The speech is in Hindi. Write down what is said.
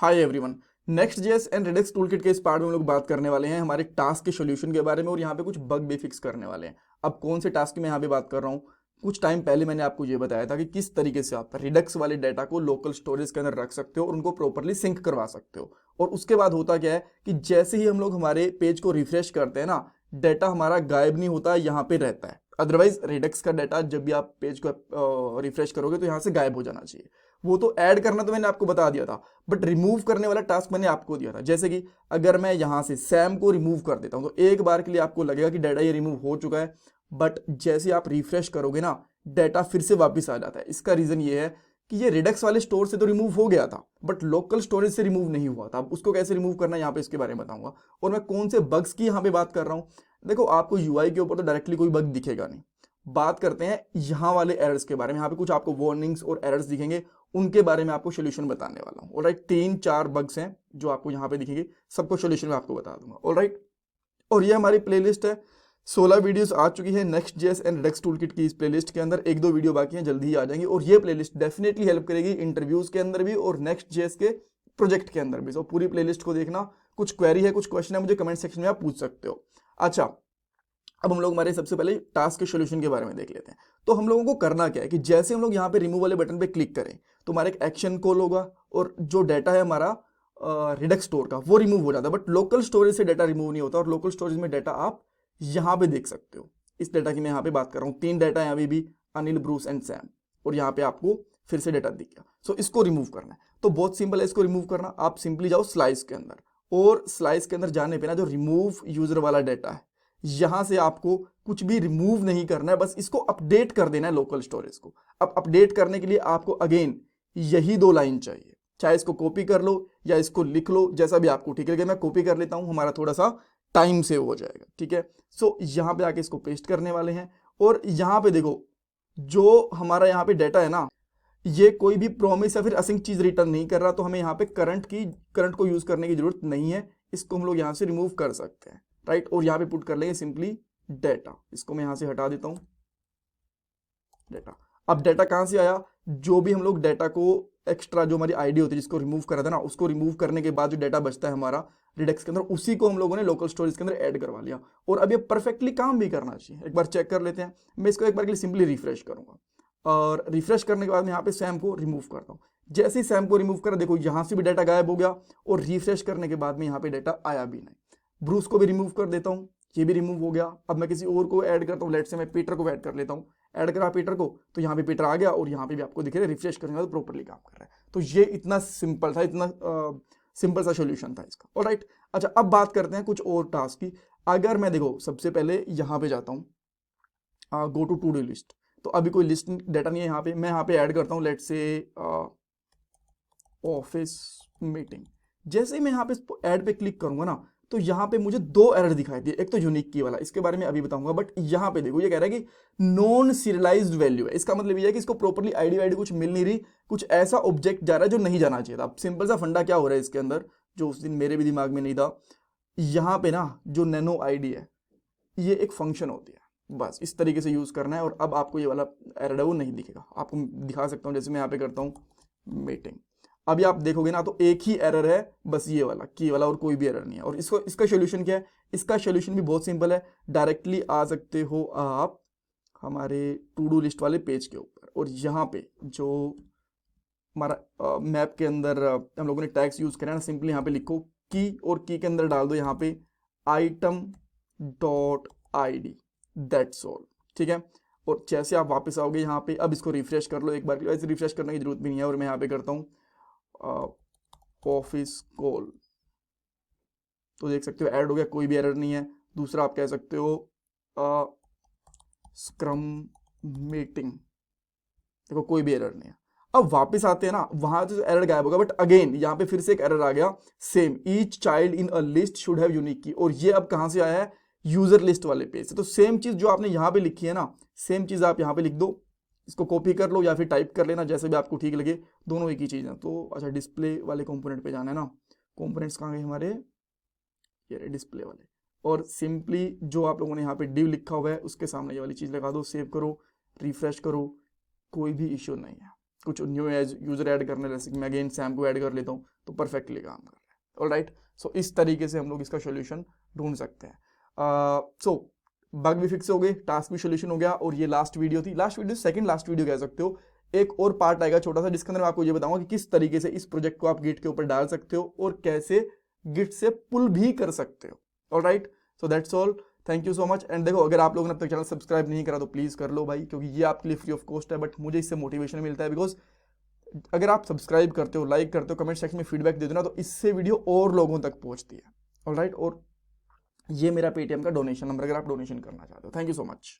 Hi everyone. Next JS and radix toolkit के इस पार्ट में हम लोग बात करने वाले हैं हमारे टास्क के सॉल्यूशन के बारे में और यहाँ पे कुछ बग भी फिक्स करने वाले हैं। अब कौन से टास्क की मैं यहाँ पे बात कर रहा हूँ, कुछ टाइम पहले मैंने आपको ये बताया था कि किस तरीके से आप रिडक्स वाले डाटा को लोकल स्टोरेज के अंदर रख सकते हो और उनको प्रॉपरली सिंक करवा सकते हो। और उसके बाद होता क्या है कि जैसे ही हम लोग हमारे पेज को रिफ्रेश करते हैं ना, डाटा हमारा गायब नहीं होता, यहाँ पे रहता है। अदरवाइज रिडक्स का डाटा जब भी आप पेज को रिफ्रेश करोगे तो यहाँ से गायब हो जाना चाहिए। वो तो ऐड करना तो मैंने आपको बता दिया था, बट रिमूव करने वाला टास्क मैंने आपको दिया था। जैसे कि अगर मैं यहां से सैम को रिमूव कर देता हूं तो एक बार के लिए आपको लगेगा कि डाटा ये रिमूव हो चुका है, बट जैसे आप रिफ्रेश करोगे ना, डाटा फिर से वापस आ जाता है। इसका रीजन ये है कि ये रिडक्स वाले स्टोर से तो रिमूव हो गया था, बट लोकल स्टोरेज से रिमूव नहीं हुआ था। अब उसको कैसे रिमूव करना है यहाँ पे इसके बारे में बताऊंगा। और मैं कौन से बग्स की यहाँ पे बात कर रहा हूँ। देखो, आपको यूआई के ऊपर तो डायरेक्टली कोई बग दिखेगा नहीं। बात करते हैं यहाँ वाले एरर्स के बारे में। यहाँ पे कुछ आपको वार्निंग्स और एरर्स दिखेंगे, उनके बारे में आपको सोल्यूशन बताने वाला हूँ। ऑलराइट, 3-4 बग्स हैं जो आपको यहाँ पे दिखेंगे, सबको सोल्यूशन में आपको बता दूंगा। ऑलराइट, और ये हमारी प्लेलिस्ट है। 16 वीडियोस आ चुकी है next JS and radix toolkit की। इस प्लेलिस्ट के अंदर 1-2 वीडियो बाकी हैं, जल्दी ही आ जाएंगी। और ये प्लेलिस्ट डेफिनेटली हेल्प करेगी इंटरव्यूज के अंदर भी और नेक्स्ट जेएस के प्रोजेक्ट के अंदर भी। सो पूरी प्लेलिस्ट को देखना। कुछ क्वेरी है, कुछ क्वेश्चन है, मुझे कमेंट सेक्शन में आप पूछ सकते हो। अच्छा, अब हम लोग हमारे सबसे पहले टास्क के सॉल्यूशन के बारे में देख लेते हैं। तो हम लोगों को करना क्या है कि जैसे हम लोग यहाँ पे रिमूव वाले बटन पे क्लिक करें तो हमारा एक एक्शन कॉल होगा और जो डाटा है हमारा रिडक्स स्टोर का वो रिमूव हो जाता है। बट लोकल स्टोरेज से डाटा रिमूव नहीं होता और लोकल स्टोरेज में डाटा आप यहाँ पे देख सकते हो। इस डाटा की मैं यहाँ पे बात कर रहा हूँ। 3 डाटा यहाँ पे भी, अनिल, ब्रूस एंड सैम, और यहाँ पे आपको फिर से डाटा दिख गया। सो इसको रिमूव करना है तो बहुत सिंपल है। इसको रिमूव करना, आप सिंपली जाओ स्लाइस के अंदर, और स्लाइस के अंदर जाने पे ना जो रिमूव यूजर वाला डाटा है, यहां से आपको कुछ भी रिमूव नहीं करना है, बस इसको अपडेट कर देना है लोकल स्टोरेज को। अब अपडेट करने के लिए आपको अगेन यही 2 लाइन चाहिए। चाहे इसको कॉपी कर लो या इसको लिख लो, जैसा भी आपको ठीक लगे। मैं कॉपी कर लेता हूं, हमारा थोड़ा सा टाइम सेव हो जाएगा। ठीक है, सो यहां पे आके इसको पेस्ट करने वाले हैं। और यहां पे देखो, जो हमारा यहाँ पे डाटा है ना, ये कोई भी प्रॉमिस या फिर असिंक चीज रिटर्न नहीं कर रहा, तो हमें यहाँ पे करंट को यूज करने की जरूरत नहीं है। इसको हम लोग यहाँ से रिमूव कर सकते हैं। राइट, और यहाँ पे पुट कर लेंगे सिंपली डेटा। इसको मैं यहाँ से हटा देता हूँ, डेटा। अब डेटा कहाँ से आया? जो भी हम लोग डेटा को एक्स्ट्रा, जो हमारी आईडी होती है जिसको रिमूव करा था ना, उसको रिमूव करने के बाद जो डेटा बचता है हमारा रिडक्स के अंदर, उसी को हम लोगों ने लोकल स्टोरेज के अंदर ऐड करवा लिया। और अब ये परफेक्टली काम भी करना चाहिए। एक बार चेक कर लेते हैं। मैं इसको एक बार के लिए सिंपली रिफ्रेश करूंगा, और रिफ्रेश करने के बाद मैं यहाँ पे सैम को रिमूव करता हूँ। जैसे ही सैम को रिमूव करा, देखो यहाँ से भी डाटा गायब हो गया, और रिफ्रेश करने के बाद में यहाँ पे डाटा आया भी नहीं। ब्रूस को भी रिमूव कर देता हूँ, ये भी रिमूव हो गया। अब मैं किसी और को ऐड करता हूँ, लेट से मैं पीटर को ऐड कर लेता हूँ। ऐड करा पीटर को, तो यहाँ पे पीटर आ गया, और यहाँ पे भी आपको दिख रहा है रिफ्रेश करने के बाद प्रॉपर्ली काम कर रहा है। तो ये इतना सिंपल था, इतना सिंपल सा सोल्यूशन था इसका। ऑलराइट, अच्छा अब बात करते हैं कुछ और टास्क की। अगर मैं देखो सबसे पहले यहाँ पे जाता हूँ, go to to do list, तो अभी कोई लिस्ट डाटा नहीं है यहाँ पे। मैं यहाँ पे ऐड करता हूँ लेट से ऑफिस मीटिंग। जैसे ही मैं यहाँ पे ऐड पे क्लिक करूंगा ना, तो यहाँ पे मुझे 2 एरर दिखाई दिए। एक तो यूनिक की वाला, इसके बारे में अभी बताऊंगा, बट यहाँ पे देखो ये कह रहा है कि नॉन सीरियलाइज्ड वैल्यू है। इसका मतलब ये है कि इसको प्रॉपर्ली आईडी वाईडी कुछ मिल नहीं रही, कुछ ऐसा ऑब्जेक्ट जा रहा है जो नहीं जाना चाहिए था। अब सिंपल सा फंडा क्या हो रहा है इसके अंदर, जो उस दिन मेरे भी दिमाग में नहीं था। यहाँ पे ना जो नैनो आईडी है, ये एक फंक्शन होती है, बस इस तरीके से यूज करना है। और अब आपको ये वाला एरर है वो नहीं दिखेगा। आपको दिखा सकता हूँ, जैसे मैं यहाँ पे करता हूँ मीटिंग। अभी आप देखोगे ना, तो एक ही एरर है, बस ये वाला की वाला, और कोई भी एरर नहीं है। और इसका सोल्यूशन क्या है? इसका सोल्यूशन भी बहुत सिंपल है। डायरेक्टली आ सकते हो आप हमारे टू डू लिस्ट वाले पेज के ऊपर, और यहाँ पे जो हमारा मैप के अंदर हम लोगों ने टैग्स यूज करा है ना, सिंपली यहाँ पे लिखो की, और की के अंदर डाल दो यहाँ पे item dot I D, that's all. ठीक है, और जैसे आप वापस आओगे यहाँ पे, अब इसको रिफ्रेश कर लो एक बार। ऐसे रिफ्रेश करने की जरूरत भी नहीं है। और मैं यहाँ पे करता हूँ ऑफिस कॉल, तो देख सकते हो ऐड हो गया, कोई भी एरर नहीं है। दूसरा आप कह सकते हो स्क्रम मीटिंग, देखो कोई भी एरर नहीं है। अब वापस आते हैं ना, वहां तो एरर गायब होगा, बट अगेन यहाँ पे फिर से एक एरर आ गया, same each child in a list should have unique की। और ये अब कहां से आया है? यूजर लिस्ट वाले पेज से। तो सेम चीज जो आपने यहाँ पे लिखी है ना, सेम चीज आप यहाँ पे लिख दो। इसको कॉपी कर लो या फिर टाइप कर लेना, जैसे भी आपको ठीक लगे, दोनों एक ही चीज है। तो अच्छा, डिस्प्ले वाले कंपोनेंट पे जाना है ना। कंपोनेंट्स कहाँ गए हमारे? ये डिस्प्ले वाले। और सिंपली जो आप लोगों ने यहाँ पे डिव लिखा हुआ है, उसके सामने ये वाली चीज लगा दो, सेव करो, रिफ्रेश करो, कोई भी इश्यू नहीं है। कुछ न्यू यूजर ऐड करने, जैसे कि मैं अगेन सैम को ऐड कर लेता हूँ तो परफेक्टली काम कर रहा है। ऑलराइट, सो इस तरीके से हम लोग इसका सोल्यूशन ढूंढ सकते हैं। सो बग भी फिक्स हो गए, टास्क भी सोल्यूशन हो गया, और ये लास्ट वीडियो थी, सेकंड लास्ट वीडियो कह सकते हो। एक और पार्ट आएगा छोटा सा, जिसके अंदर मैं आपको ये बताऊंगा कि किस तरीके से इस प्रोजेक्ट को आप गिट के ऊपर डाल सकते हो और कैसे गिट से पुल भी कर सकते हो। Alright, so that's all, thank you so much. And देखो, अगर आप लोगों ने अब तक चैनल सब्सक्राइब नहीं करा तो प्लीज कर लो भाई, क्योंकि ये आपके लिए फ्री ऑफ कॉस्ट है, बट मुझे इससे मोटिवेशन मिलता है। बिकॉज अगर आप सब्सक्राइब करते हो, लाइक करते हो, कमेंट सेक्शन में फीडबैक दे दो ना, तो इससे वीडियो और लोगों तक पहुंचती है। ऑलराइट, और ये मेरा पेटीएम का डोनेशन नंबर, अगर आप डोनेशन करना चाहते हो। Thank you so much.